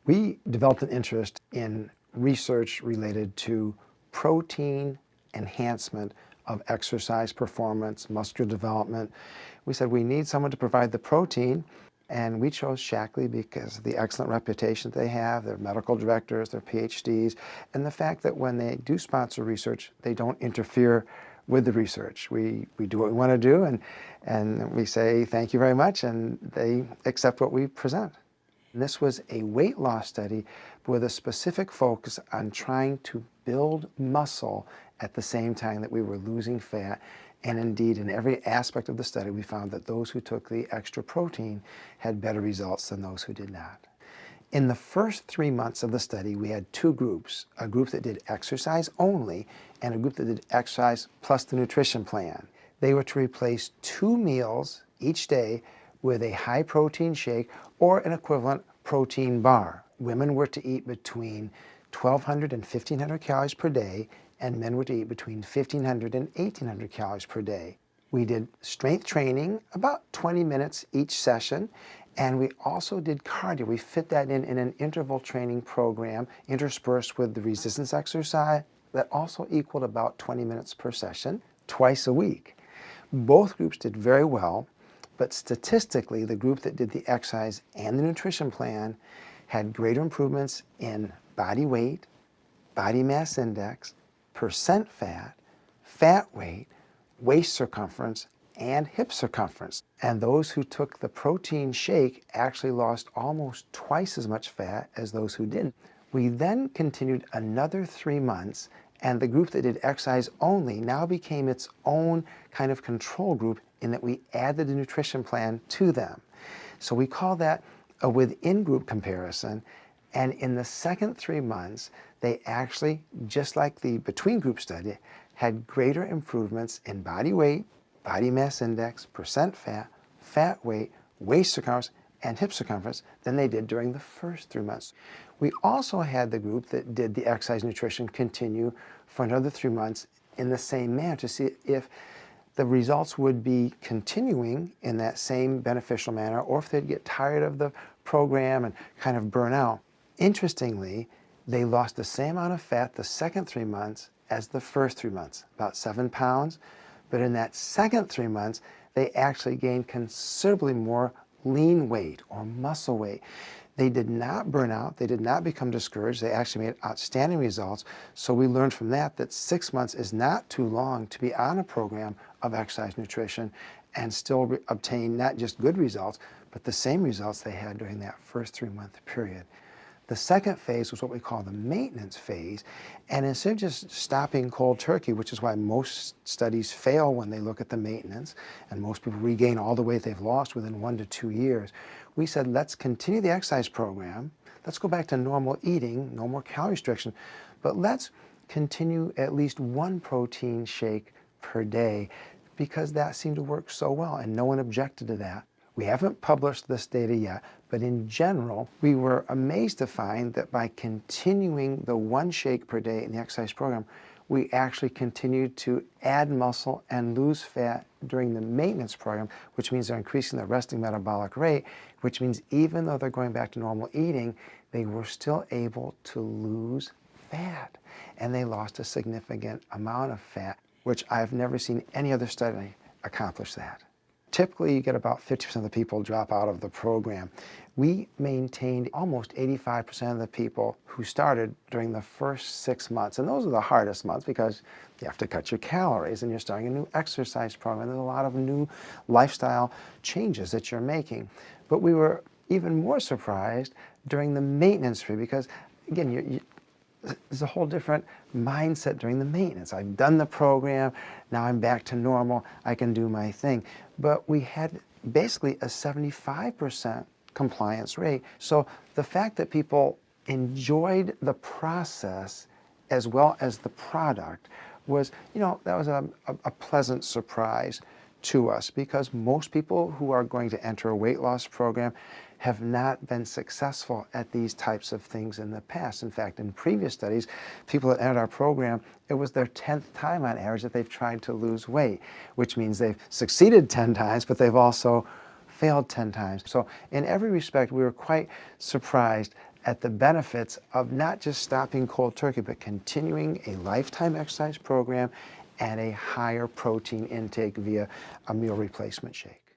We developed an interest in research related to protein enhancement of exercise performance, muscular development. We said we need someone to provide the protein, and we chose Shaklee because of the excellent reputation they have, their medical directors, their PhDs, and the fact that when they do sponsor research, they don't interfere with the research. We do what we want to do, and we say thank you very much, and they accept what we present. And this was a weight loss study with a specific focus on trying to build muscle at the same time that we were losing fat. And indeed, in every aspect of the study, we found that those who took the extra protein had better results than those who did not. In the first 3 months of the study, we had two groups, a group that did exercise only and a group that did exercise plus the nutrition plan. They were to replace 2 meals each day with a high protein shake or an equivalent protein bar. Women were to eat between 1,200 and 1,500 calories per day, and men were to eat between 1,500 and 1,800 calories per day. We did strength training, about 20 minutes each session, and we also did cardio. We fit that in an interval training program interspersed with the resistance exercise that also equaled about 20 minutes per session, twice a week. Both groups did very well, but statistically, the group that did the exercise and the nutrition plan had greater improvements in body weight, body mass index, percent fat, fat weight, waist circumference, and hip circumference. And those who took the protein shake actually lost almost twice as much fat as those who didn't. We then continued another 3 months, and the group that did exercise only now became its own kind of control group in that we added the nutrition plan to them. So we call that a within-group comparison. And in the second 3 months, they actually, just like the between-group study, had greater improvements in body weight, body mass index, percent fat, fat weight, waist circumference, and hip circumference than they did during the first 3 months. We also had the group that did the exercise nutrition continue for another 3 months in the same manner to see if the results would be continuing in that same beneficial manner or if they'd get tired of the program and kind of burn out. Interestingly, they lost the same amount of fat the second 3 months as the first 3 months, about 7 pounds. But in that second 3 months, they actually gained considerably more lean weight or muscle weight. They did not burn out. They did not become discouraged. They actually made outstanding results. So we learned from that 6 months is not too long to be on a program of exercise nutrition and still obtain not just good results, but the same results they had during that first 3-month period. The second phase was what we call the maintenance phase. And instead of just stopping cold turkey, which is why most studies fail when they look at the maintenance, and most people regain all the weight they've lost within 1 to 2 years, we said, let's continue the exercise program. Let's go back to normal eating, no more calorie restriction, but let's continue at least 1 protein shake per day because that seemed to work so well and no one objected to that. We haven't published this data yet, but in general, we were amazed to find that by continuing the 1 shake per day in the exercise program, we actually continued to add muscle and lose fat during the maintenance program, which means they're increasing their resting metabolic rate, which means even though they're going back to normal eating, they were still able to lose fat. And they lost a significant amount of fat, which I've never seen any other study accomplish that. Typically, you get about 50% of the people drop out of the program. We maintained almost 85% of the people who started during the first 6 months. And those are the hardest months because you have to cut your calories and you're starting a new exercise program. There's a lot of new lifestyle changes that you're making. But we were even more surprised during the maintenance period because, again, there's a whole different mindset during the maintenance. I've done the program, now I'm back to normal, I can do my thing. But we had basically a 75% compliance rate. So the fact that people enjoyed the process as well as the product was, that was a pleasant surprise to us because most people who are going to enter a weight loss program have not been successful at these types of things in the past. In fact, in previous studies, people that entered our program, it was their 10th time on average that they've tried to lose weight, which means they've succeeded 10 times, but they've also failed 10 times. So in every respect, we were quite surprised at the benefits of not just stopping cold turkey, but continuing a lifetime exercise program and a higher protein intake via a meal replacement shake.